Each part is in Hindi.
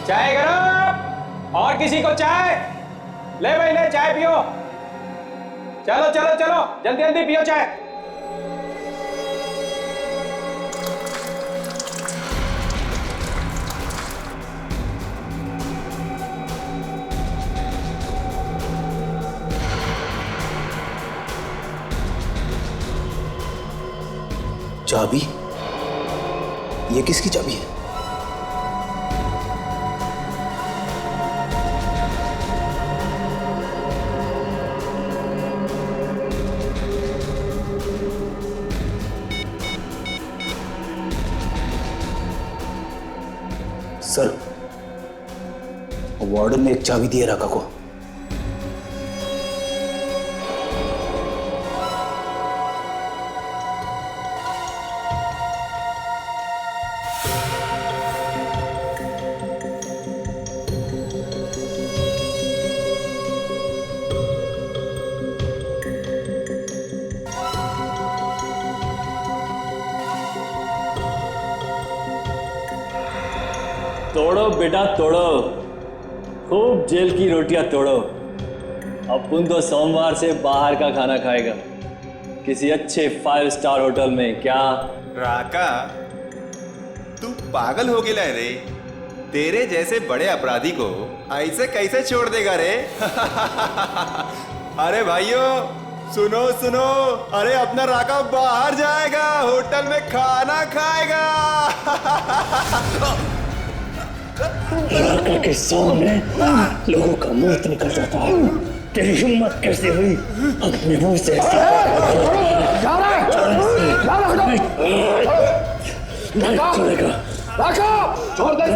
चाय गरम। और किसी को चाय? ले भाई ले, चाय पियो। चलो चलो चलो, जल्दी जल्दी पियो चाय। चाबी? ये किसकी चाबी है? सर, वार्डन ने एक चाबी दी है राका को। तोड़ो बेटा तोड़ो, खूब जेल की रोटियां तोड़ो। अपुन तो सोमवार से बाहर का खाना खाएगा, किसी अच्छे 5 स्टार होटल में। क्या राका, तू पागल हो गया रे? तेरे जैसे बड़े अपराधी को ऐसे कैसे छोड़ देगा रे? अरे भाइयों सुनो सुनो, अरे अपना राका बाहर जाएगा, होटल में खाना खाएगा। राका के सामने लोगों का मौत निकल जाता है। तेरी हिम्मत कैसे हुई अपने मुंह से चलेगा? छोड़ दे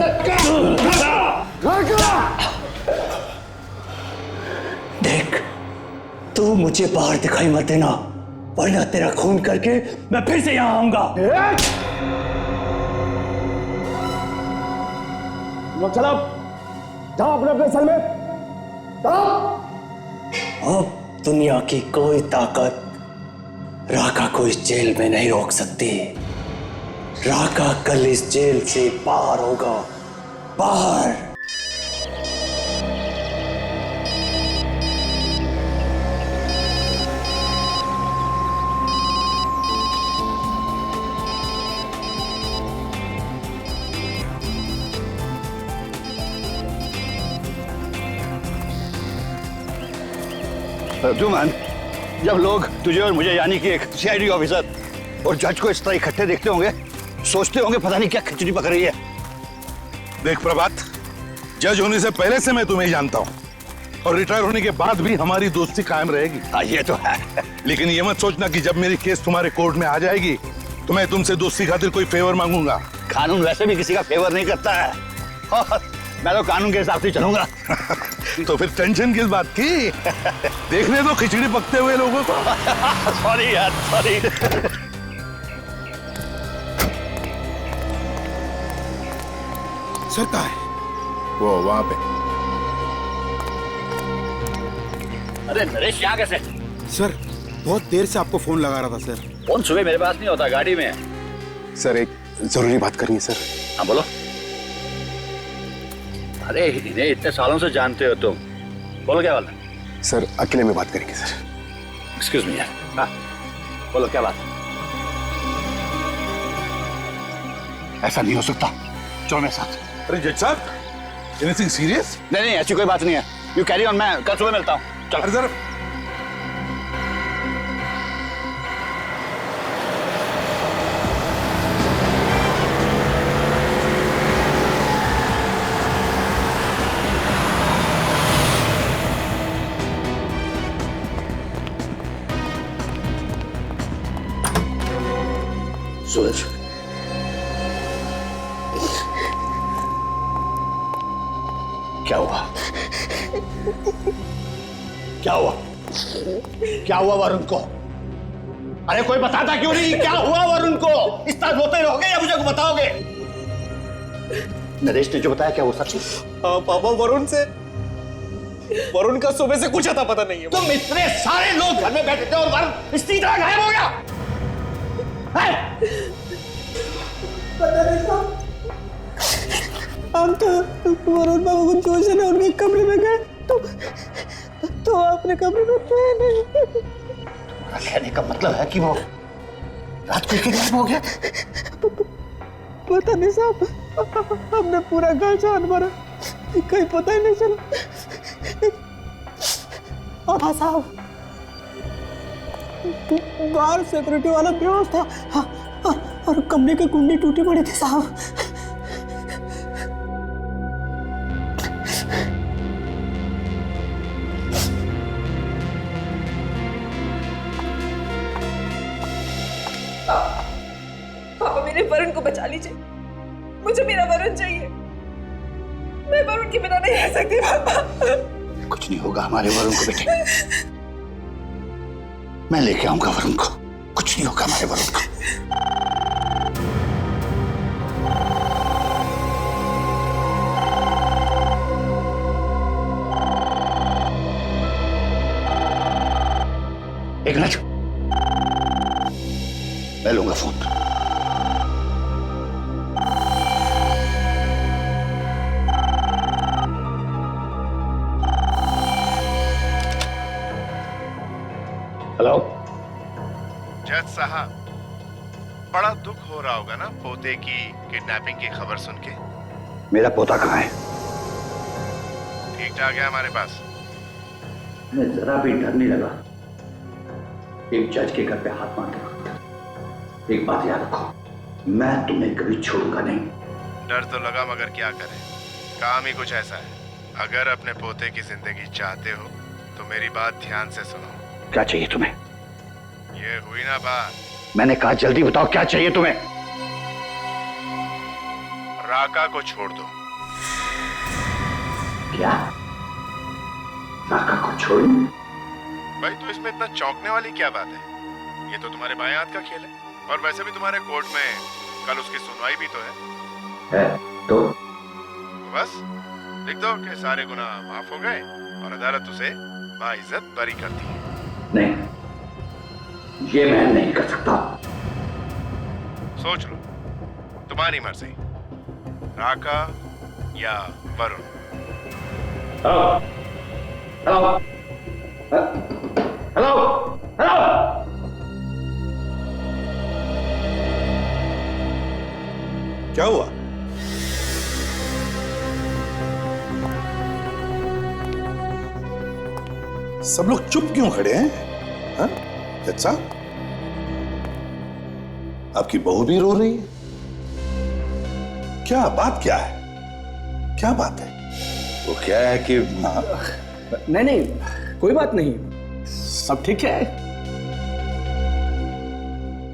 देख, तू मुझे बाहर दिखाई मत देना, वरना तेरा खून करके मैं फिर से यहाँ आऊंगा। चलो जाओ अपने अपने सेल में। अब दुनिया की कोई ताकत राका को इस जेल में नहीं रोक सकती। राका कल इस जेल से बाहर होगा, बाहर। अर्जुमान, जब लोग तुझे और मुझे यानी कि एक सीआईडी ऑफिसर और जज को इस तरह इकट्ठे देखते होंगे, सोचते होंगे पता नहीं क्या खिचड़ी पक रही है। देख प्रभात, जज होने से पहले से मैं तुम्हें जानता हूँ और रिटायर होने के बाद भी हमारी दोस्ती कायम रहेगी। हाँ ये तो है। लेकिन ये मत सोचना कि जब मेरी केस तुम्हारे कोर्ट में आ जाएगी तो मैं तुमसे दोस्ती खातिर कोई फेवर मांगूंगा। कानून वैसे भी किसी का फेवर नहीं करता है और मैं तो कानून के हिसाब से चलूंगा। तो फिर टेंशन किस बात की? देखने दो खिचड़ी पकते हुए लोगों को। सॉरी यार, सॉरी। सर कहाँ है? वो वहां पे। अरे नरेश यहाँ कैसे? सर बहुत देर से आपको फोन लगा रहा था सर। फोन सुबह मेरे पास नहीं होता, गाड़ी में है। सर एक जरूरी बात करनी है सर। हाँ बोलो। अरे इन्हें इतने सालों से जानते हो तुम, बोलो क्या बात है? सर अकेले में बात करेंगे सर। एक्सक्यूज मी यार। हाँ बोलो क्या बात है? ऐसा नहीं हो सकता, चलो मेरे साथ। अरे जज साहब, एनीथिंग सीरियस? नहीं नहीं ऐसी कोई बात नहीं है, यू कैरी ऑन, मैं कल सुबह मिलता हूँ। चलो सर सूरज, क्या हुआ? क्या हुआ? क्या हुआ वरुण को? अरे कोई बताता क्यों नहीं? क्या हुआ वरुण को? इस तरह रोते रहोगे या मुझे बताओगे? नरेश ने जो बताया क्या वो सच है? पापा, वरुण का सुबह से कुछ अता पता नहीं है। तुम इतने सारे लोग घर में बैठे थे और वरुण इस तरह गायब हो गया? पता नहीं साहब, हम तो वरुण बाबू को जोश ने उनके कमरे में गए तो अपने कमरे में थे नहीं। कहने का मतलब है कि वो रात को किडनैप हो गया? पता नहीं साहब, हमने पूरा घर छान मारा, कहीं पता ही नहीं चला। हाँ साहब, बाहर सिक्योरिटी वाला बेहोश था। हाँ, और कमरे की कुंडी टूटी पड़ी थी साहब। पापा मेरे वरुण को बचा लीजिए, मुझे मेरा वरुण चाहिए। मैं वरुण के बिना नहीं रह सकती पापा। कुछ नहीं होगा हमारे वरुण को बेटे, मैं लेके आऊंगा वरुण को। कुछ नहीं होगा हमारे वरुण को। एक मिनट, मैं लूंगा फोन। हेलो जज साहब, बड़ा दुख हो रहा होगा ना पोते की किडनैपिंग की खबर सुन के। मेरा पोता कहाँ है? ठीक ठाक है हमारे पास। मैं जरा भी डर नहीं लगा एक जज के घर पे हाथ मारते वक्त। एक बात याद रखो, मैं तुम्हें कभी छोड़ूंगा नहीं। डर तो लगा, मगर क्या करें, काम ही कुछ ऐसा है। अगर अपने पोते की जिंदगी चाहते हो तो मेरी बात ध्यान से सुनो। क्या चाहिए तुम्हें? ये हुई ना बात। मैंने कहा जल्दी बताओ, क्या चाहिए तुम्हें? राका को छोड़ दो। क्या? राका को छोड़ूं? भाई तो इसमें इतना चौंकने वाली क्या बात है? ये तो तुम्हारे बाएं हाथ का खेल है। और वैसे भी तुम्हारे कोर्ट में कल उसकी सुनवाई भी तो है। तो बस लिख दो कि सारे गुनाह माफ हो गए और अदालत उसे बाइज्जत बरी करती है। नहीं, ये मैं नहीं कर सकता। सोच लो, तुम्हारी मर्जी, राका या वरुण। Hello hello hello. क्या हुआ? सब लोग चुप क्यों खड़े हैं? हाँ? अच्छा, आपकी बहू भी रो रही है? क्या बात क्या है? क्या बात है? वो क्या है कि नहीं, कोई बात नहीं, सब ठीक है।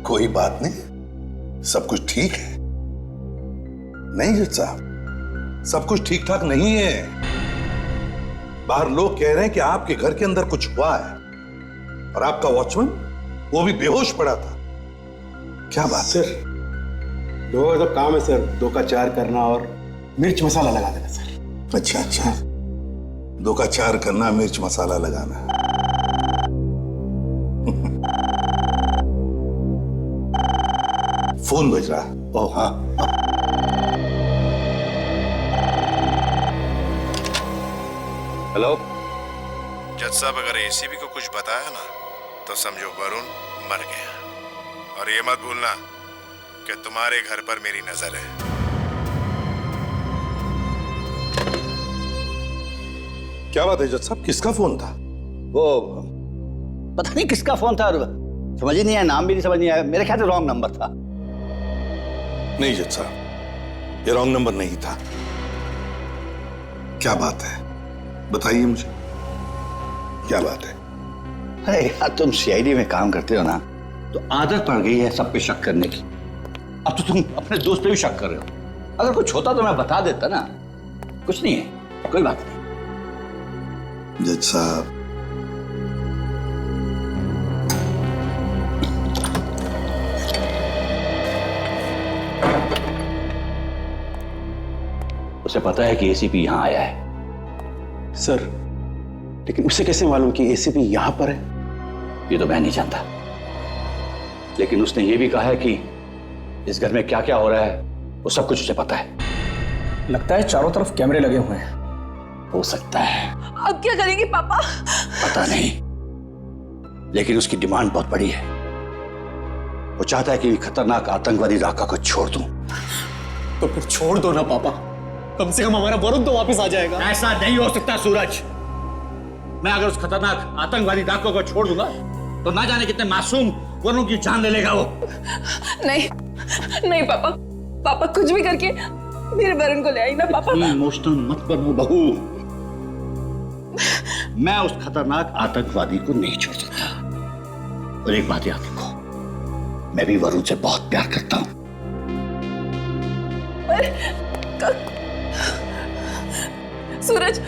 कोई बात नहीं, सब कुछ ठीक है? नहीं जज साहब, सब कुछ ठीक ठाक नहीं है। बाहर लोग कह रहे हैं कि आपके घर के अंदर कुछ हुआ है और आपका वॉचमैन वो भी बेहोश पड़ा था। क्या बात सर, दो का तो काम है सर, 2 का 4 करना और मिर्च मसाला लगा देना सर। अच्छा अच्छा, 2 का 4 करना, मिर्च मसाला लगाना। फोन बज रहा। ओह हाँ, हेलो जज साहब, अगर एसीबी को कुछ बताया ना तो समझो वरुण मर गया। और ये मत भूलना कि तुम्हारे घर पर मेरी नजर है। क्या बात है जज साहब, किसका फोन था? वो पता नहीं किसका फोन था, समझ ही नहीं आया, नाम भी नहीं समझ नहीं आया। मेरे ख्याल से रॉन्ग नंबर था। नहीं जज साहब, ये रॉन्ग नंबर नहीं था। क्या बात है, बताइए मुझे, क्या बात है? अरे यार, तुम सीआईडी में काम करते हो ना, तो आदत पड़ गई है सब पे शक करने की। अब तो तुम अपने दोस्त पे भी शक कर रहे हो। अगर कुछ होता तो मैं बता देता ना। कुछ नहीं है, कोई बात नहीं। जज साहब, उसे पता है कि एसीपी यहां आया है। सर, लेकिन उसे कैसे मालूम कि एसीपी यहां पर है? ये तो मैं नहीं जानता, लेकिन उसने ये भी कहा है कि इस घर में क्या क्या हो रहा है वो सब कुछ उसे पता है। लगता है चारों तरफ कैमरे लगे हुए हैं। हो सकता है, अब क्या करेंगे पापा? पता नहीं, लेकिन उसकी डिमांड बहुत बड़ी है। वो चाहता है कि खतरनाक आतंकवादी राका को छोड़ दूं। तो फिर छोड़ दो ना पापा, कम से कम हमारा वरुण तो वापस आ जाएगा। ऐसा नहीं हो सकता सूरज। मैं अगर उस खतरनाक आतंकवादी डाकू को छोड़ दूंगा तो ना जाने कितने मासूम वरुण की जान ले लेगा वो। नहीं नहीं पापा, पापा कुछ भी करके मेरे वरुण को ले आई ना पापा। इमोशनल मत बनो बहू। मैं उस खतरनाक आतंकवादी को नहीं छोड़ सकता। और एक बात याद रखो, मैं भी वरुण से बहुत प्यार करता हूं। सूरज,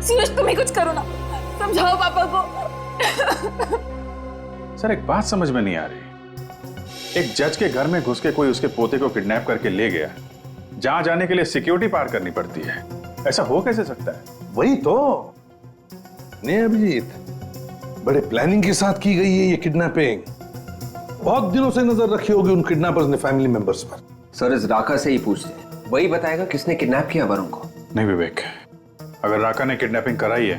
सूरज तुम ही कुछ करो ना, समझाओ पापा को। सर एक बात समझ में नहीं आ रही, एक जज के घर में घुस के कोई उसके पोते को किडनैप करके ले गया, जहां जाने के लिए सिक्योरिटी पार करनी पड़ती है, ऐसा हो कैसे सकता है? वही तो नहीं अभिजीत, बड़े प्लानिंग के साथ की गई है ये किडनैपिंग। बहुत दिनों से नजर रखी होगी उन किडनैपर्स ने फैमिली मेंबर्स पर। सर इस राका से ही पूछते हैं, वही बताएगा किसने किडनैप किया वरुण को। नहीं विवेक, अगर राका ने किडनैपिंग कराई है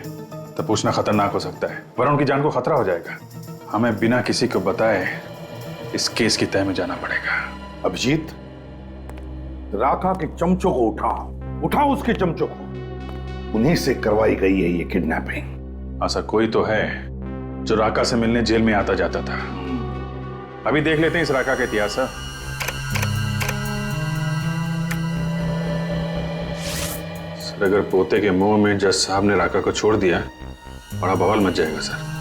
तो पूछना खतरनाक हो सकता है। वरुण की जान को खतरा हो जाएगा। हमें बिना किसी को बताए इस केस की तह में जाना पड़ेगा। अभिजीत, राका के चमचों को उठाओ उसके चमचों को। उन्हीं से करवाई गई है ये किडनैपिंग। ऐसा कोई तो है जो राका से मिलने जेल में आता जाता था। अभी देख लेते हैं इस राका का इतिहास। सर अगर पोते के मुंह में जज साहब ने राका को छोड़ दिया, बड़ा बवाल मच जाएगा सर।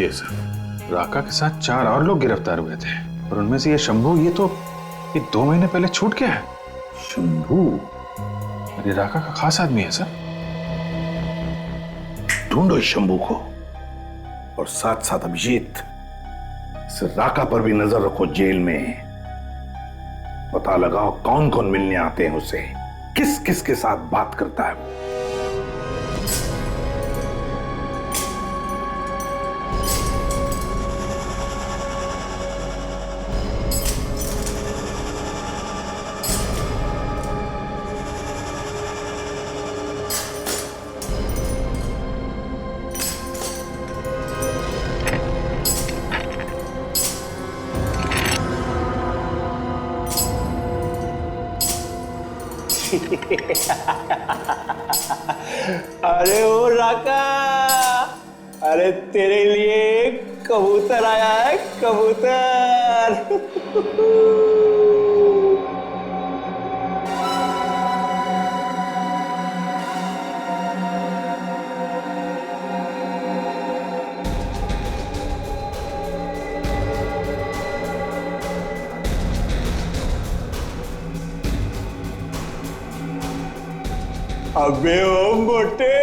ये सर, राका के साथ 4 और लोग गिरफ्तार हुए थे और उनमें से ये शंभू, ये 2 महीने पहले छूट गया है। शंभू? ये राका का खास आदमी है सर। ढूंढो इस शंभू को, और साथ साथ अभिजीत, इस राका पर भी नजर रखो जेल में। पता लगाओ कौन कौन मिलने आते हैं उसे, किस किस के साथ बात करता है वो। अरे ओ राका, अरे तेरे लिए कबूतर आया है, कबूतर। अबे ओ मोटे,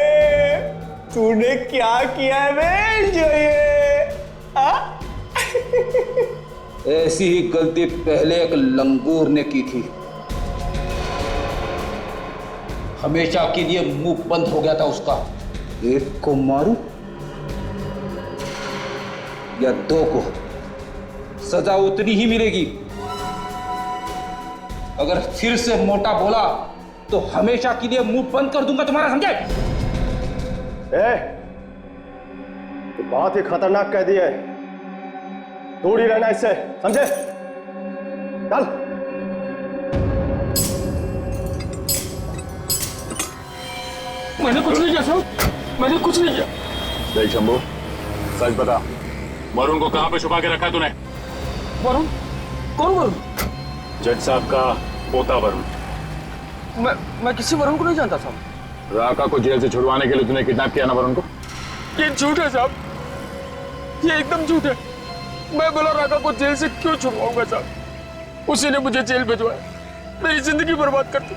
तूने क्या किया है बे जो ये? ऐसी ही गलती पहले एक लंगूर ने की थी, हमेशा के लिए मुंह बंद हो गया था उसका। 1 को मारूं या 2 को, सजा उतनी ही मिलेगी। अगर फिर से मोटा बोला तो हमेशा के लिए मुंह बंद कर दूंगा तुम्हारा, समझे? तो बहुत ही खतरनाक कह दिया है, दूर ही रहना इससे, समझे? चल। मैंने कुछ नहीं किया साहब, मैंने कुछ नहीं किया। देख शंभू, सच बता, वरुण को कहां पे छुपा के रखा है तूने? वरुण? कौन वरुण? जज साहब का पोता वरुण। मैं किसी वरुण को नहीं जानता साहब। राका को जेल से छुड़वाने के लिए तूने किडनैप किया ना वरुण को? ये झूठ है साहब, ये एकदम झूठ है। मैं बोला राका को जेल से क्यों छुड़वाऊंगा साहब, उसी ने मुझे जेल भिजवाया, मेरी जिंदगी बर्बाद कर दी।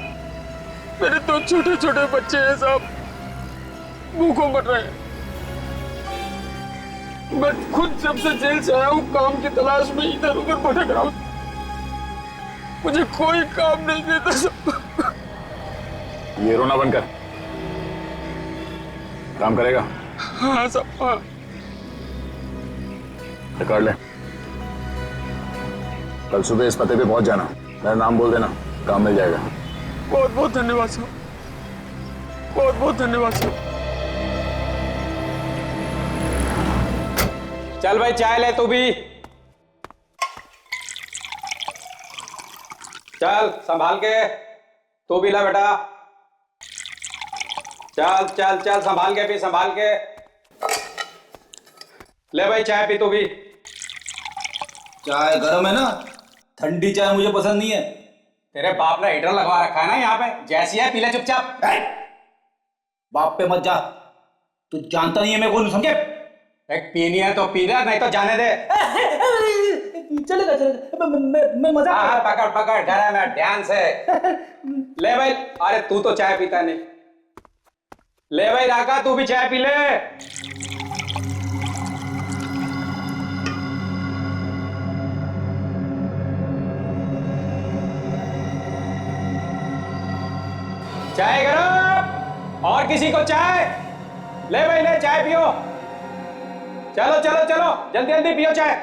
मेरे 2 छोटे छोटे बच्चे हैं साहब, भूखों मर रहे हैं। मैं खुद जब से जेल से आया हूँ काम की तलाश में इधर उधर भटक रहा हूँ, मुझे कोई काम नहीं देता सब। ये रोना बंद कर, काम करेगा? हाँ साहब, हाँ। रिकॉर्ड ले, कल सुबह इस पते पे पहुंच जाना, मेरा नाम बोल देना, काम मिल जाएगा। बहुत बहुत धन्यवाद साहब, बहुत बहुत धन्यवाद साहब। चल भाई चाय ले तू भी। चल संभाल के, तू भी ला बेटा। चल चल चल संभाल के पी, संभाल के ले भाई चाय पी तू भी। चाय गर्म है ना? ठंडी चाय मुझे पसंद नहीं है। तेरे बाप ने हीटर लगवा रखा है ना यहाँ पे, जैसी है पी ले चुपचाप। बाप पे मत जा, तू जानता नहीं है मेरे को, समझे? एक पीनी है तो पी ले, नहीं तो जाने दे। चलेगा चलेगा, मैं मजा। हाँ पकड़ पकड़, डरा मैं ध्यान से। ले भाई, अरे तू तो चाय पीता नहीं। ले भाई राका, तू भी चाय पी ले। चाय गरम, और किसी को चाय? ले भाई ले, चाय पियो। चलो चलो चलो, जल्दी जल्दी पियो चाय।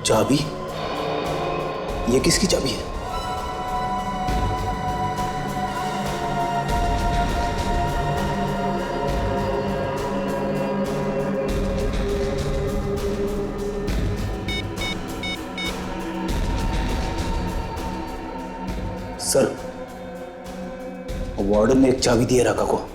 चाबी? ये किसकी चाबी है? सर, वार्डन ने एक चाबी दी है राका को।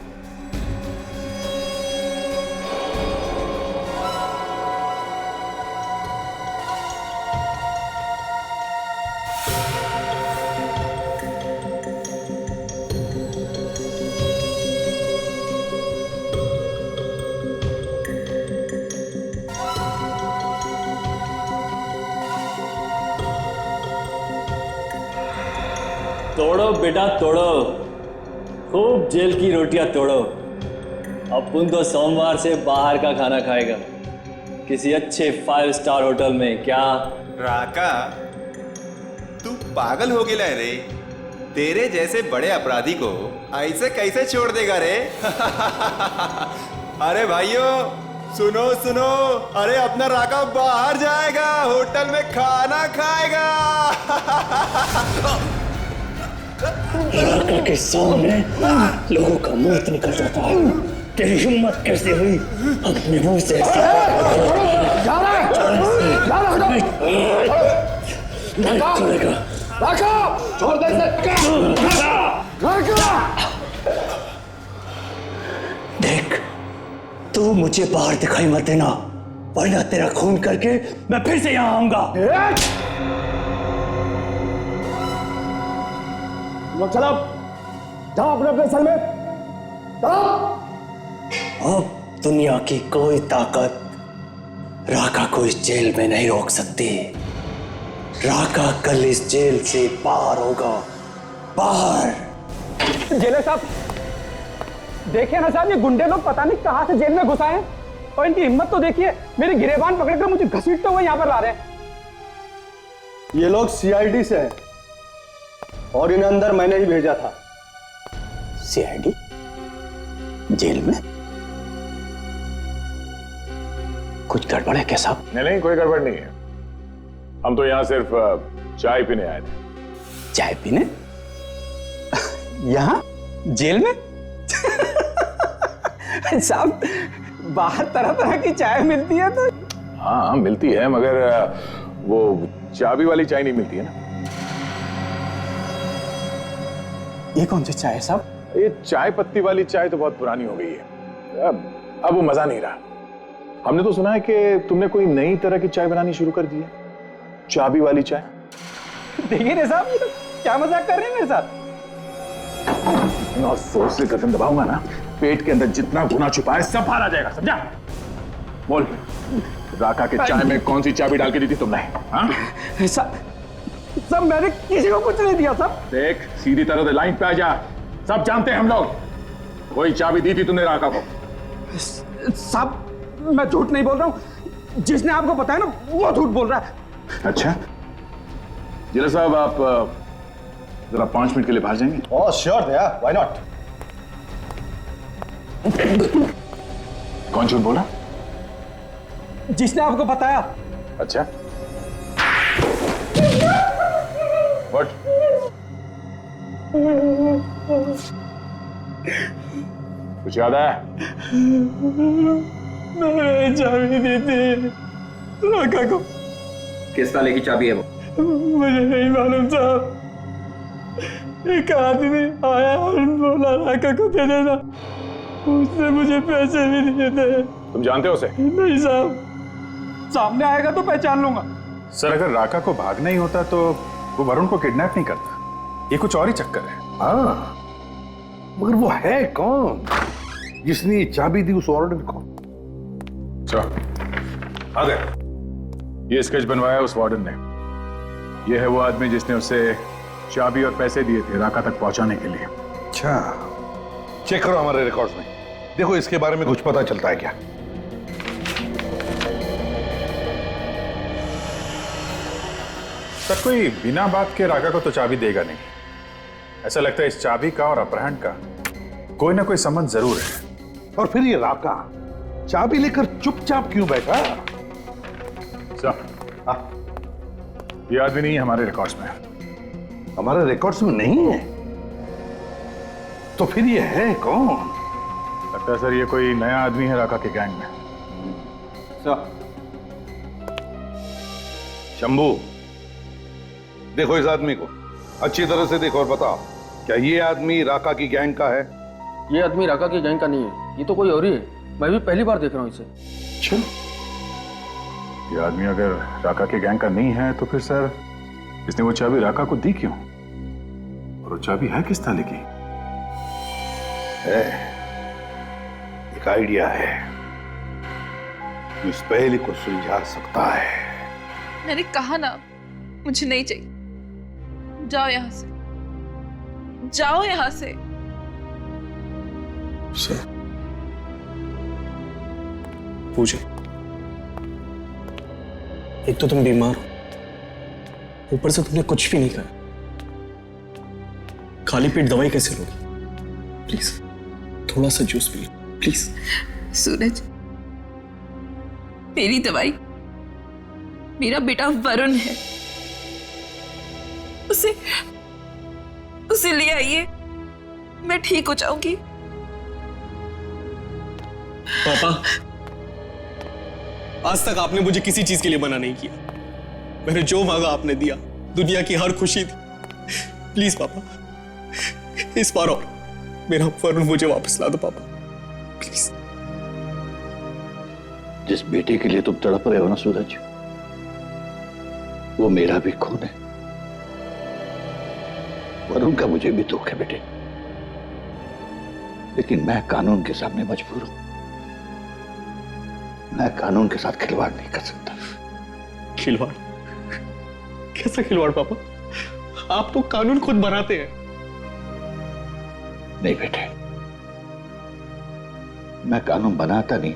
तोड़ो बेटा तोड़ो, खूब जेल की रोटियां तोड़ो। अपुन तो सोमवार से बाहर का खाना खाएगा, किसी अच्छे 5 स्टार होटल में। क्या राका, तू पागल हो गया रे? तेरे जैसे बड़े अपराधी को ऐसे कैसे छोड़ देगा रे? अरे भाइयों सुनो सुनो, अरे अपना राका बाहर जाएगा, होटल में खाना खाएगा। राका के सामने लोगों का मौत निकल जाता है, तेरी हिम्मत कैसे हुई अपने मुंह से? छोड़ दे देख, तू मुझे बाहर दिखाई मत देना, वरना तेरा खून करके मैं फिर से यहाँ आऊंगा। चलो जाओ अपने अपने सेल में जाओ। अब दुनिया की कोई ताकत राका को इस जेल में नहीं रोक सकती। राका कल इस जेल से बाहर होगा, बाहर। जेलर साहब देखिए ना साहब, ये गुंडे लोग पता नहीं कहां से जेल में घुस आए हैं, और इनकी हिम्मत तो देखिए, मेरी गिरेबान पकड़कर मुझे घसीटते हुए यहाँ पर ला रहे हैं। ये लोग सीआईडी से हैं और इन्हें अंदर मैंने ही भेजा था। सीआईडी जेल में? कुछ गड़बड़ है क्या साहब? नहीं कोई गड़बड़ नहीं है, हम तो यहाँ सिर्फ चाय पीने आए थे। चाय पीने? यहाँ जेल में? साहब बाहर तरह तरह की चाय मिलती है तो। हाँ मिलती है, मगर वो चाबी वाली चाय नहीं मिलती है ना। ये कौन सी चाय है साहब? ये चाय पत्ती वाली चाय तो बहुत पुरानी हो गई है, अब वो मजा नहीं रहा। हमने तो सुना है कि तुमने कोई नई तरह की चाय बनानी शुरू कर दी है, चाबी वाली चाय। देखिए ना साहब, ये तो क्या मजाक कर रहे हैं मेरे साथ? और जोर से कदम दबाऊंगा ना, पेट के अंदर जितना गुना छुपा है सब बाहर आ जाएगा, समझा? बोल, राका के चाय में कौन सी चाबी डाल के दी थी तुमने? हाँ? सब मैंने किसी को कुछ नहीं दिया सब। देख सीधी तरह से लाइन पे आ जा, सब जानते हैं हम लोग। कोई चाबी दी थी तुमने राका को? साहब मैं झूठ नहीं बोल रहा हूँ, जिसने आपको बताया ना वो झूठ बोल रहा है। अच्छा जिला साहब, आप जरा 5 मिनट के लिए बाहर जाएंगे? Oh sure Daya, why not? कौन झूठ बोला? जिसने आपको बताया। अच्छा, व्हाट? कुछ याद आया? मैंने चाबी दी थी राका को। किस ताले की चाबी है वो? मुझे नहीं मालूम साहब। एक आदमी आया और बोला राका को दे देना। उसने मुझे पैसे भी दिए थे। तुम जानते हो उसे? नहीं साहब, सामने आएगा तो पहचान लूंगा। सर, अगर राका को भागना ही होता तो वो वरुण को किडनैप नहीं करता। ये कुछ और ही चक्कर है। हाँ, मगर वो है कौन जिसने ये चाबी दी उस वार्डन को? चलो, आ गए। ये स्केच बनवाया उस वार्डन ने। ये है वो आदमी जिसने उसे चाबी और पैसे दिए थे राका तक पहुंचाने के लिए। अच्छा, चेक करो हमारे रिकॉर्ड्स में, देखो इसके बारे में कुछ पता चलता है क्या? सर, कोई बिना बात के राका को तो चाबी देगा नहीं। ऐसा लगता है इस चाबी का और अपहरण का कोई ना कोई संबंध जरूर है। और फिर ये राका चाबी लेकर चुपचाप क्यों बैठा? सर, ये आदमी नहीं है हमारे रिकॉर्ड्स में। हमारे रिकॉर्ड्स में नहीं है? तो फिर ये है कौन? लगता है सर ये कोई नया आदमी है राका के गैंग में। शंभू, देखो इस आदमी को अच्छी तरह से देखो और बताओ, क्या ये आदमी राका की गैंग का है? ये आदमी राका की गैंग का नहीं है, ये तो कोई और ही है। मैं भी पहली बार देख रहा हूँ इसे। अच्छा, ये आदमी अगर राका के गैंग का नहीं है तो फिर सर इसने वो चाबी राका को दी क्यों? और वो चाबी है किस ताले की? एक आइडिया है जो इस पहेली को सुलझा सकता है। मैंने कहा ना, मुझे नहीं चाहिए। जाओ यहां से, जाओ यहां से। सर, पूजा, एक तो तुम बीमार हो, ऊपर से तुमने कुछ भी नहीं खाया। खाली पेट दवाई कैसे लोगी? प्लीज थोड़ा सा जूस पी लो, प्लीज। सूरज, मेरी दवाई मेरा बेटा वरुण है। उसे ले आइए, मैं ठीक हो जाऊंगी। पापा, आज तक आपने मुझे किसी चीज के लिए मना नहीं किया। मैंने जो मांगा आपने दिया, दुनिया की हर खुशी थी। प्लीज पापा, इस बार और मेरा वरुण मुझे वापस ला दो पापा, प्लीज। जिस बेटे के लिए तुम तड़प रहे हो ना सूरज, वो मेरा भी खून है। वरुण का मुझे भी दुख है बेटे, लेकिन मैं कानून के सामने मजबूर हूं। मैं कानून के साथ खिलवाड़ नहीं कर सकता। खिलवाड़? कैसा खिलवाड़ पापा? आप तो कानून खुद बनाते हैं। नहीं बेटे, मैं कानून बनाता नहीं,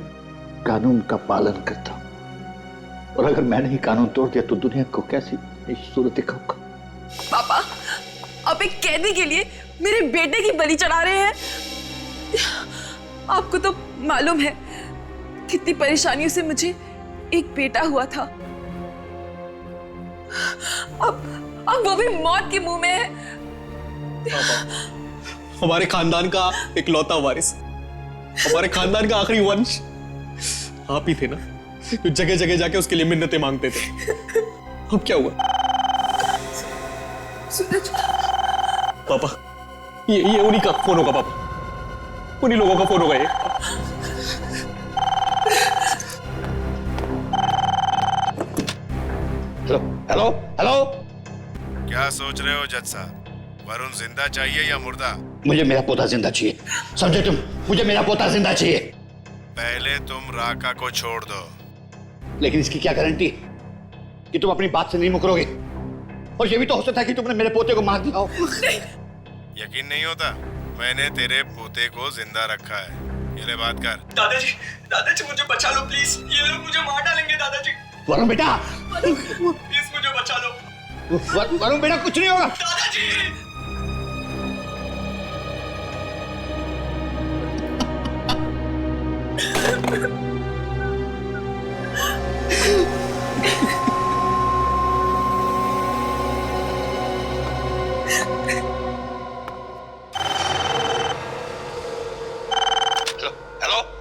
कानून का पालन करता हूं। और अगर मैंने ही कानून तोड़ दिया तो दुनिया को कैसी सूरत दिखाऊंगा? पापा, आप एक कैदी के लिए मेरे बेटे की बलि चढ़ा रहे हैं। आपको तो मालूम है कितनी परेशानियों से मुझे एक बेटा हुआ था। अब वो भी मौत के मुंह में है। हमारे खानदान का इकलौता वारिस, हमारे खानदान का आखिरी वंश आप ही थे ना, जो जगह जगह जाके उसके लिए मिन्नतें मांगते थे। अब क्या हुआ? सूरज, पापा, ये उन्हीं का फोन होगा पापा, उन्हीं लोगों का फोन होगा ये। हेलो हेलो, क्या सोच रहे हो जज साहब? वरुण जिंदा चाहिए या मुर्दा? मुझे मेरा पोता जिंदा चाहिए, समझे तुम? मुझे मेरा पोता जिंदा चाहिए। पहले तुम राका को छोड़ दो। लेकिन इसकी क्या गारंटी कि तुम अपनी बात से नहीं मुकरोगे? और ये भी तो हो सकता है कि तुमने मेरे पोते को मार दिया हो। यकीन नहीं होता? मैंने तेरे पोते को जिंदा रखा है। ये ले बात कर। दादाजी मुझे बचा लो प्लीज, ये लोग मुझे मार डालेंगे दादाजी। वरुण बेटा, प्लीज मुझे बचा लो। वरुण बेटा, कुछ नहीं होगा। दादाजी, हेलो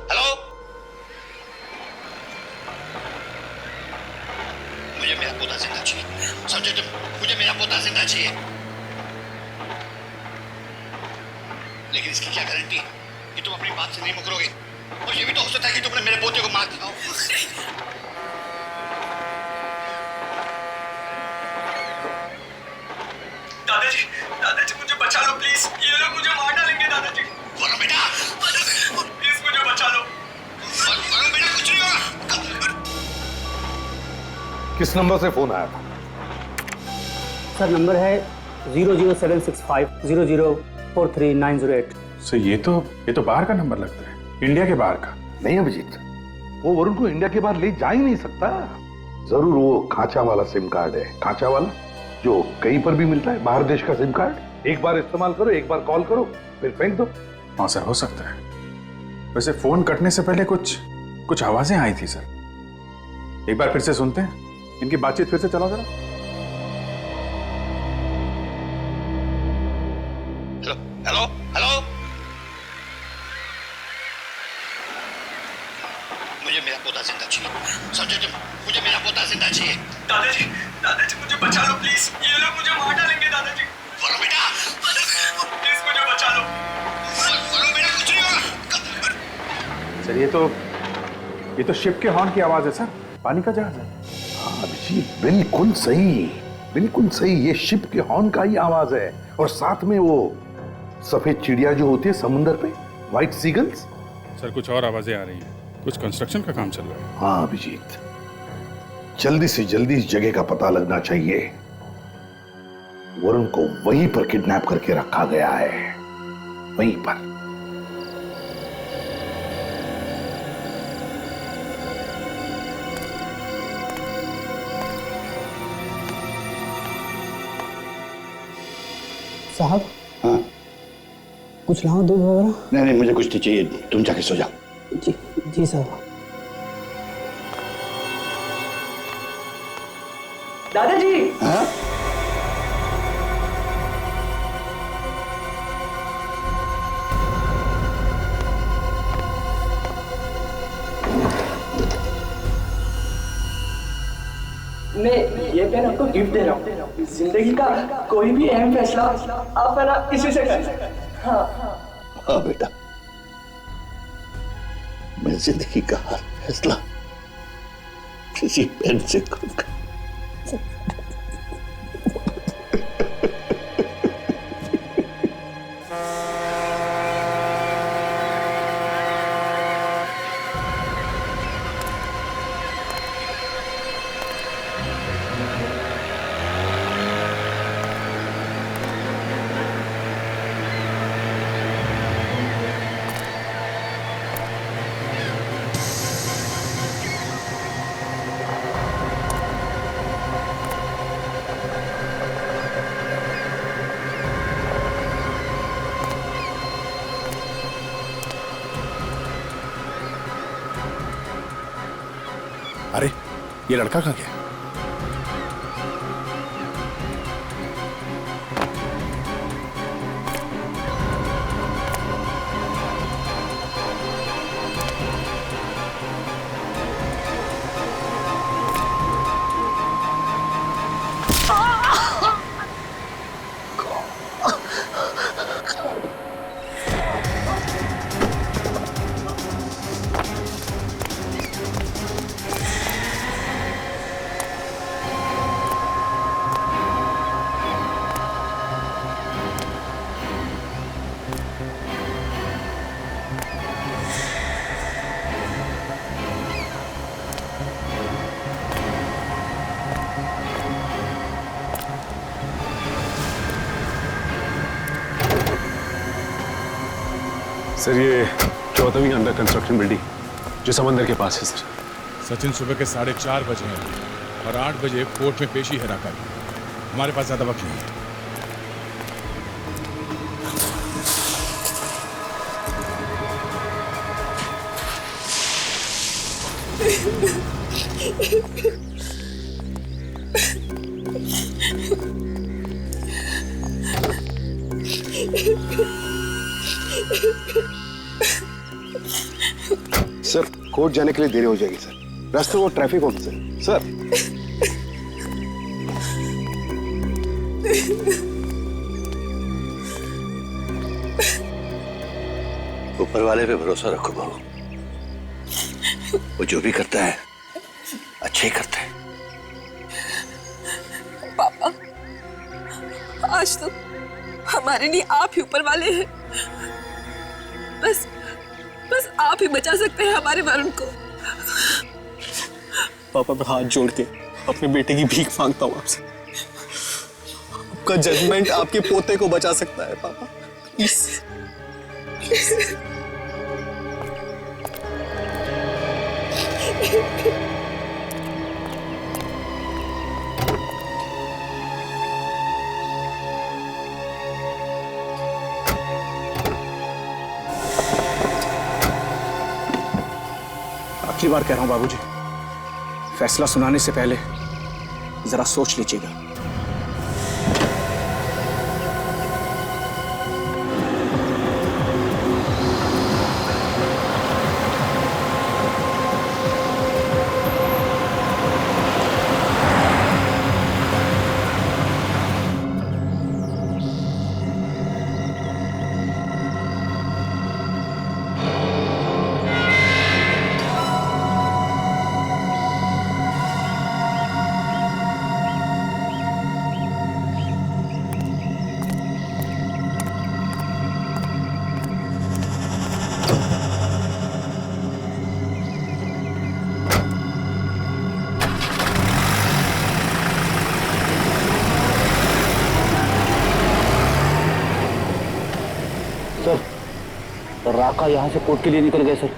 हेलो, मुझे मेरा पोता जिंदा चाहिए, समझे तुम? मुझे मेरा पोता जिंदा चाहिए, लेकिन इसकी क्या गारंटी कि तुम अपनी बात से नहीं मुकरोगे? और ये भी तो हो सकता है कि तुमने मेरे पोते को मार दिया हो। दादाजी मुझे बचा लो प्लीज, ये लोग मुझे मार डालेंगे दादाजी। वरुण बेटा, प्लीज मुझे बचा लो। वरुण बेटा कुछ नहीं होगा। किस नंबर से फोन आया था? सर नंबर है 00765004398। सर ये तो बाहर का नंबर लगता है, इंडिया के बाहर का। नहीं अभिजीत, वो वरुण को इंडिया के बाहर ले जा ही नहीं सकता। जरूर वो खांचा वाला सिम कार्ड है, खांचा वाला जो कहीं पर भी मिलता है, बाहर देश का सिम कार्ड। एक बार इस्तेमाल करो, एक बार कॉल करो, फिर फेंक दो। हाँ सर, हो सकता है। वैसे फोन कटने से पहले कुछ आवाजें आई थी सर, एक बार फिर से सुनते हैं, इनकी बातचीत फिर से चलाओ जरा। हेलो हेलो, मुझे मेरा पोता जिंदा चाहिए, समझे तुम? मुझे मेरा पोता जिंदा चाहिए। दादाजी मुझे बचा लो प्लीज, ये लोग मुझे मार डालेंगे दादाजी। वरुण बेटा, प्लीज मुझे बचा लो। वरुण बेटा कुछ नहीं होगा। सर ये तो शिप के हॉर्न की आवाज है सर, पानी का जहाज है। हाँ अभिजीत, बिल्कुल सही, बिल्कुल सही। ये शिप के हॉर्न का ही आवाज है, और साथ में वो सफेद चिड़िया जो होती है समुद्र पे, व्हाइट सीगल्स। सर कुछ और आवाजें आ रही हैं, कुछ कंस्ट्रक्शन का काम चल रहा है। हाँ अभिजीत, जल्दी से जल्दी इस जगह का पता लगना चाहिए। वरुण को वहीं पर किडनैप करके रखा गया है, वहीं पर। साहब। हाँ कुछ लाओ, दूध वगैरह? नहीं, मुझे कुछ नहीं चाहिए, तुम जाके सो जाओ। जी साहब। दादाजी। हाँ? मैं ये पेन आपको गिफ्ट दे रहा हूँ। जिंदगी का कोई भी अहम फैसला आप है ना इसी से कर सकते हैं। हाँ बेटा, मैं जिंदगी का हर फैसला किसी पेन से करूंगा। अरे ये लड़का कहाँ गया? सर ये 14वीं अंडर कंस्ट्रक्शन बिल्डिंग जो समंदर के पास है सर। सचिन सुबह के 4:30 बजे हैं और 8 बजे कोर्ट में पेशी है राका की। हमारे पास ज्यादा वक्त नहीं है। सर कोर्ट जाने के लिए देरी हो जाएगी सर, रास्ते वो ट्रैफिक होगी सर। ऊपर वाले पे भरोसा रखो बहू, वो जो भी करता है अच्छे ही करता है। पापा, आज तो हमारे लिए आप ही ऊपर वाले हैं। बस आप ही बचा सकते हैं हमारे वरुण को। पापा मैं हाथ जोड़ के अपने बेटे की भीख मांगता हूँ आपसे। आपका जजमेंट आपके पोते को बचा सकता है पापा, प्लीज। आखिरी बार कह रहा हूं बाबूजी, फैसला सुनाने से पहले जरा सोच लीजिएगा। सर राका यहाँ से कोर्ट के लिए निकल गए सर।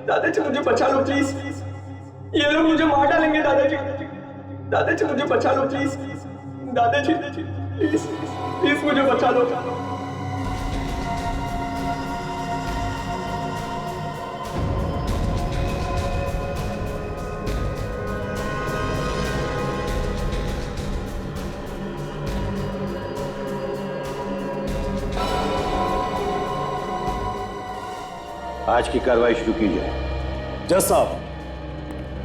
दादाजी मुझे बचा लो प्लीज, ये लोग मुझे मार डालेंगे। दादाजी मुझे बचा लो प्लीज, दादाजी प्लीज मुझे बचा लो। आज की कार्रवाई शुरू की जाए। जज साहब,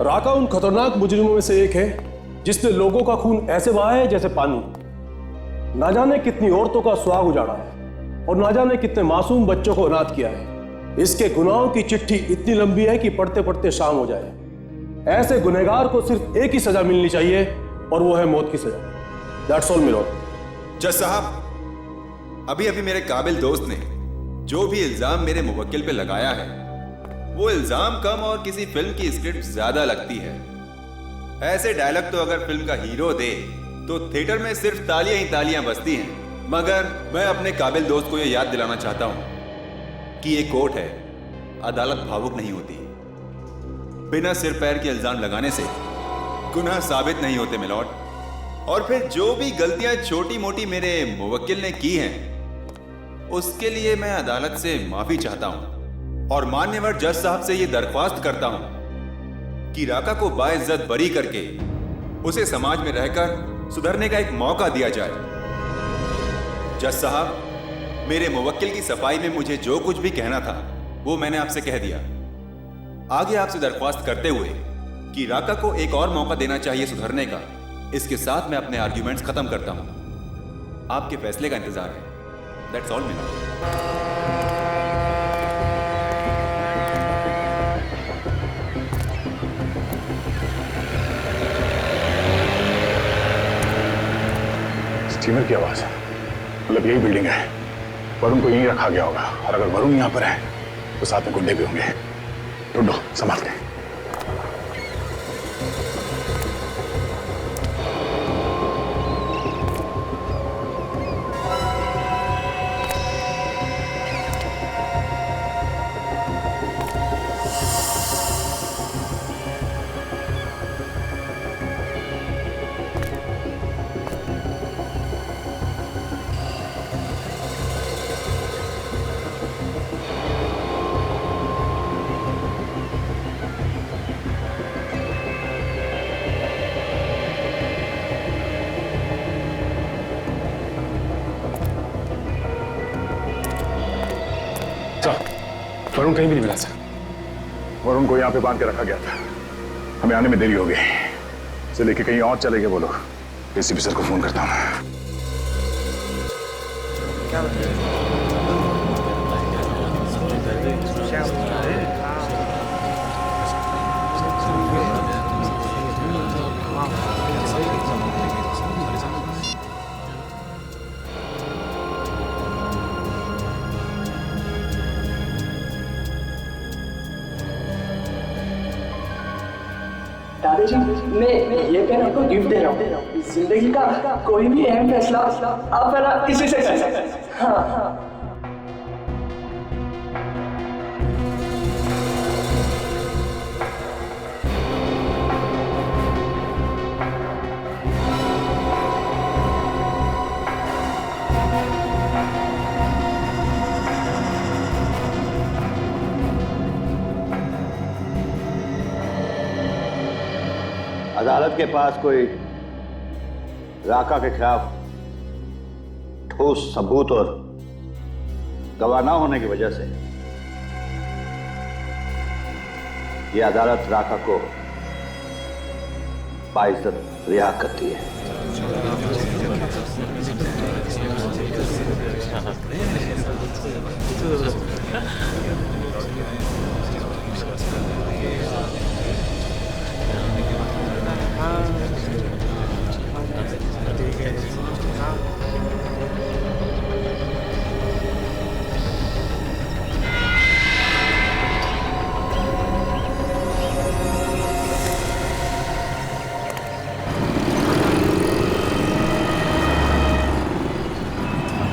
राका उन खतरनाक मुजरिमों में से एक है जिसने लोगों का खून ऐसे बहाया है जैसे पानी। ना जाने कितनी औरतों का सुहाग उजाड़ा है और ना जाने कितने मासूम बच्चों को अनाथ किया है। इसके गुनाहों की चिट्ठी इतनी लंबी है कि पढ़ते पढ़ते शाम हो जाए। ऐसे गुनहगार को सिर्फ एक ही सजा मिलनी चाहिए और वो है मौत की सजा। That's all milord. जज साहब, अभी मेरे काबिल दोस्त ने जो भी इल्जाम मेरे मुवक्किल पे लगाया है, वो इल्जाम कम और किसी फिल्म की स्क्रिप्ट ज्यादा लगती है। ऐसे डायलॉग तो अगर फिल्म का हीरो दे तो थिएटर में सिर्फ तालियां ही तालियां बजती हैं। मगर मैं अपने काबिल दोस्त को यह याद दिलाना चाहता हूं कि ये कोर्ट है, अदालत भावुक नहीं होती। बिना सिर पैर के इल्जाम लगाने से गुनाह साबित नहीं होते मिलॉर्ड। और फिर जो भी गलतियां छोटी मोटी मेरे मुवक्किल ने की हैं, उसके लिए मैं अदालत से माफी चाहता हूं और मान्यवर जज साहब से यह दरख्वास्त करता हूं कि राका को बाइज्जत बरी करके उसे समाज में रहकर सुधरने का एक मौका दिया जाए। जज साहब, मेरे मुवक्किल की सफाई में मुझे जो कुछ भी कहना था वो मैंने आपसे कह दिया। आगे आपसे दरख्वास्त करते हुए कि राका को एक और मौका देना चाहिए सुधरने का, इसके साथ मैं अपने आर्ग्यूमेंट्स खत्म करता हूं। आपके फैसले का इंतजार है। दैट्स ऑल मेरा। स्टीमर की आवाज है, मतलब यही बिल्डिंग है। वरुण को यहीं रखा गया होगा, और अगर वरुण यहां पर है तो साथ में गुंडे भी होंगे। ढूंढो, संभाल के। वरुण कहीं भी नहीं मिला सर। वरुण को यहाँ पे बांध के रखा गया था। हमें आने में देरी हो गई, इसे लेके कहीं और चले गए वो लोग। एसीपी सर को फोन करता हूँ। दादाजी, मैं ये पेन आपको गिफ्ट दे रहा हूँ। जिंदगी का कोई भी अहम फैसला आप है ना इसी से कर सकते हैं। हाँ। अदालत के पास कोई राका के खिलाफ ठोस सबूत और गवाह न होने की वजह से यह अदालत राका को बाइज्जत रिहा करती है।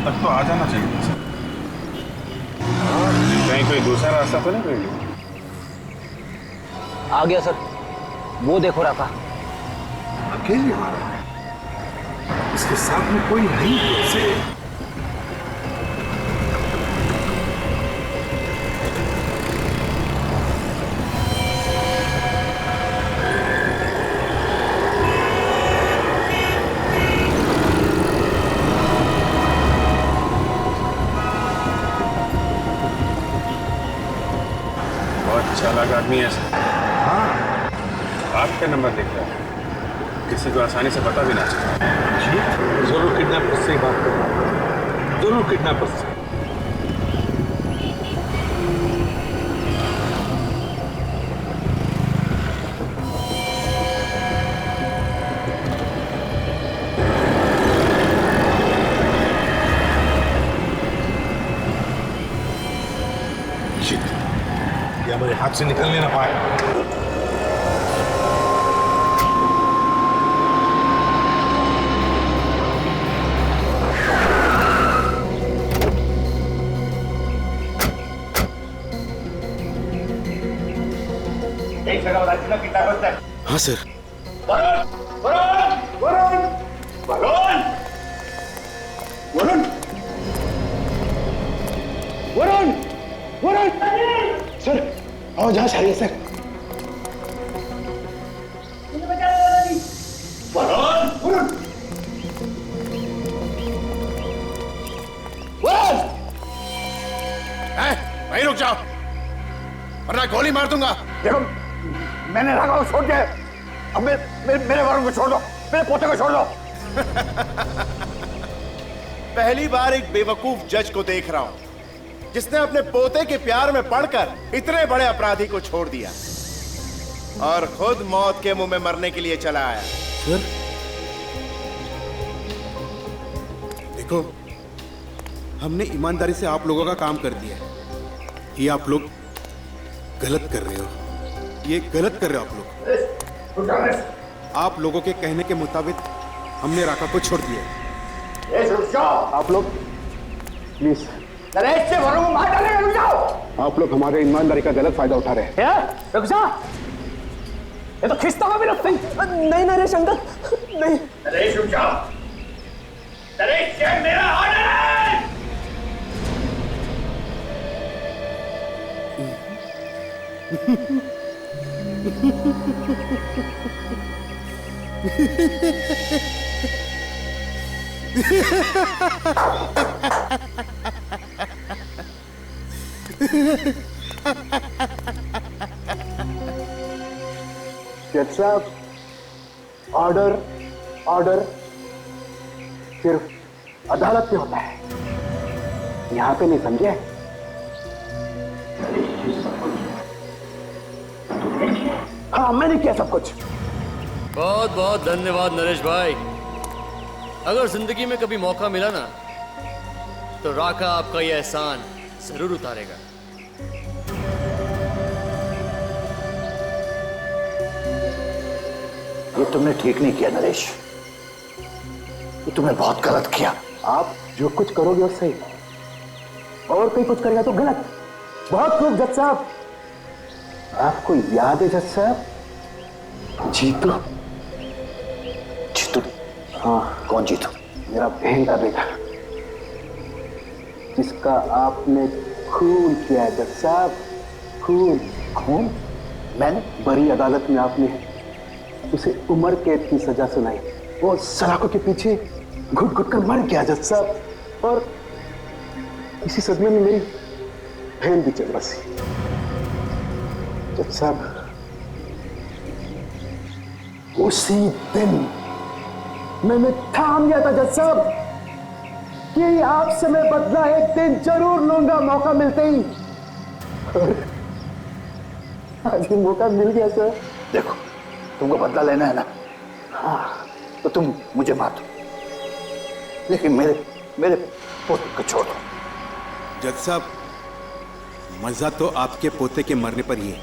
तक तो आ जाना चाहिए सर। कहीं कोई दूसरा रास्ता तो नहीं मिल गया? आ गया सर, वो देखो राका। अकेले आ रहा है, इसके साथ में कोई नहीं है। चालाक आदमी है सर। हाँ, आपका नंबर लिख रहा है, किसी को आसानी से पता भी ना चले। जी, जरूर किडनैपर से बात करो, जरूर किडनैपर से। मेरे हाथ से निकलने ना पाए। एक जगह बता कितना कितना बचता है? हाँ सर। वरुण, वरुण, वरुण, वरुण, वरुण। वरुण वरुण सर आवाज आ रही है सर। वरुण वरुण वरुण वहीं रुक जाओ वरना गोली मार दूंगा। देखो मैंने राघव को छोड़ दिया है। अब मेरे वरुण को छोड़ दो, मेरे पोते को छोड़ दो। पहली बार एक बेवकूफ जज को देख रहा हूं जिसने अपने पोते के प्यार में पड़कर इतने बड़े अपराधी को छोड़ दिया और खुद मौत के मुंह में मरने के लिए चला आया। सर देखो हमने ईमानदारी से आप लोगों का काम कर दिया है। ये आप लोग गलत कर रहे हो, ये गलत कर रहे हो आप लोग। आप लोगों के कहने के मुताबिक हमने राका को छोड़ दिया। आप लोग प्लीज नरेश से वरुण को मार डालेंगे, रुक जाओ। आप लोग हमारे ईमानदारी का गलत फायदा उठा रहे हैं। रुक जा, ये तो खिस्ता हुआ भी रखते नहीं नरेश अंकल नहीं। नरेश रुक जाओ। नरेश ये मेरा ऑर्डर है। जज साहब ऑर्डर ऑर्डर सिर्फ अदालत में होता है, यहां पे नहीं, समझे? हाँ मैंने किया सब कुछ। बहुत बहुत धन्यवाद नरेश भाई। अगर जिंदगी में कभी मौका मिला ना तो राका आपका यह एहसान जरूर उतारेगा। ये तुमने ठीक नहीं किया नरेश, ये तुमने बहुत गलत किया। आप जो कुछ करोगे वो सही, और कोई कुछ करेगा तो गलत। बहुत खूब जज साहब। आपको याद है जज साहब, जीतू? जीतू? हाँ। कौन जीतू? मेरा बहन का बेटा, जिसका आपने खून किया है जज साहब, खून। खून? मैंने? बड़ी अदालत में आपने उसे उम्र कैद की सजा सुनाई। वो सलाखों के पीछे घुट घुट कर मर गया जज साहब, और इसी सदमे में मेरी बहन भी चल बसी। जज साहब उसी दिन मैंने ठान लिया था जज साहब कि आपसे मैं बदला एक दिन जरूर लूंगा, मौका मिलते ही। आज भी मौका मिल गया सर। देखो तुमको बदला लेना है ना, हाँ तो तुम मुझे मार दो, लेकिन मेरे पोते को छोड़ दो। जज साहब मजा तो आपके पोते के मरने पर ही है।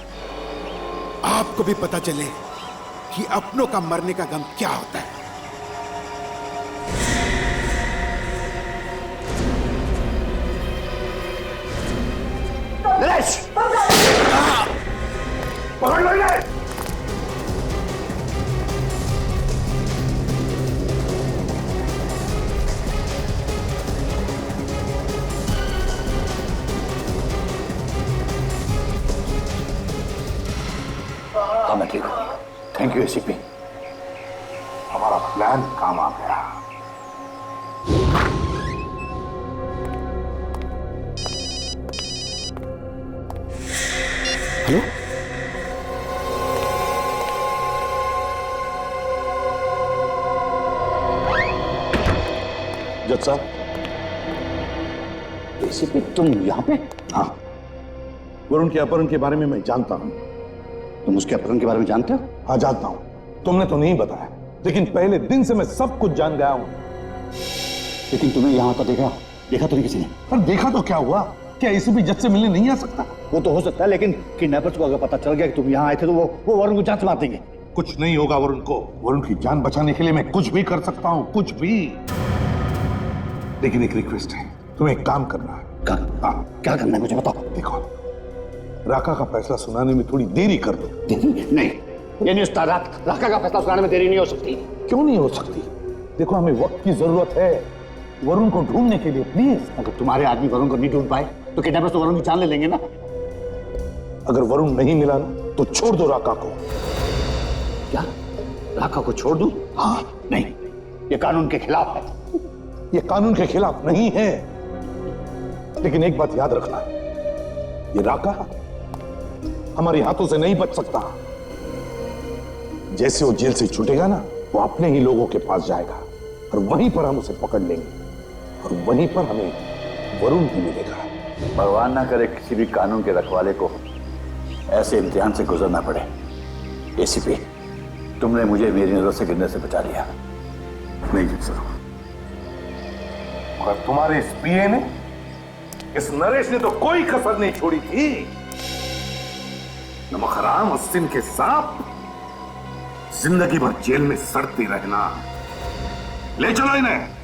आपको भी पता चले कि अपनों का मरने का गम क्या होता है। नरेश पकड़ लो इन्हें। हाँ मैं ठीक हूँ, थैंक यू एसीपी। हमारा प्लान काम आ गया। हेलो जज साहब, एसीपी तुम यहाँ पे? हाँ, वरुण के अपहरण के बारे में मैं जानता हूँ। तुम उसके अपहरण के बारे में जानते हो? हाँ जानता हूँ, तुमने तो नहीं बताया, लेकिन पहले दिन से मैं सब कुछ जान गया हूँ। लेकिन तुम्हें यहाँ तो देखा तो नहीं किसी ने। पर देखा तो क्या हुआ? क्या एसीपी जज से मिलने नहीं आ सकता? वो तो हो सकता है, लेकिन किडनैपर्स को अगर पता चल गया कि तुम यहाँ आए थे तो वो वरुण को जान से मार देंगे। कुछ नहीं होगा वरुण को। वरुण की जान बचाने के लिए मैं कुछ भी कर सकता हूँ, कुछ भी। लेकिन एक रिक्वेस्ट है, तुम्हें एक काम करना है। क्या करना है मुझे बताओ। देखो, राका का फैसला सुनाने में थोड़ी देरी कर दो। नहीं, ये नहीं होता। राका का फैसला सुनाने में देरी नहीं हो सकती। क्यों नहीं हो सकती? देखो हमें वक्त की जरूरत है वरुण को ढूंढने के लिए, प्लीज। अगर तुम्हारे आदमी वरुण को नहीं ढूंढ पाए तो किडनैपर्स तो वरुण की जान ले लेंगे ना। अगर वरुण नहीं मिला ना तो छोड़ दो राका को। क्या राका को छोड़ दूं? हाँ नहीं, ये कानून के खिलाफ है। ये कानून के खिलाफ नहीं है, लेकिन एक बात याद रखना, ये राका हमारे हाथों से नहीं बच सकता। जैसे वो जेल से छूटेगा ना, वो अपने ही लोगों के पास जाएगा और वहीं पर हम उसे पकड़ लेंगे और वहीं पर हमें वरुण भी मिलेगा। भगवान ना करे किसी भी कानून के रखवाले को ऐसे इम्तिहान से गुजरना पड़े। एसीपी, तुमने मुझे मेरी नजर से गिरने से बचा लिया। नहीं जी सर, और तुम्हारे इस पीए ने, इस नरेश ने तो कोई कसर नहीं छोड़ी थी। नमक हराम और सिंह के सांप जिंदगी भर जेल में सड़ते रहना। ले चलो इन्हें।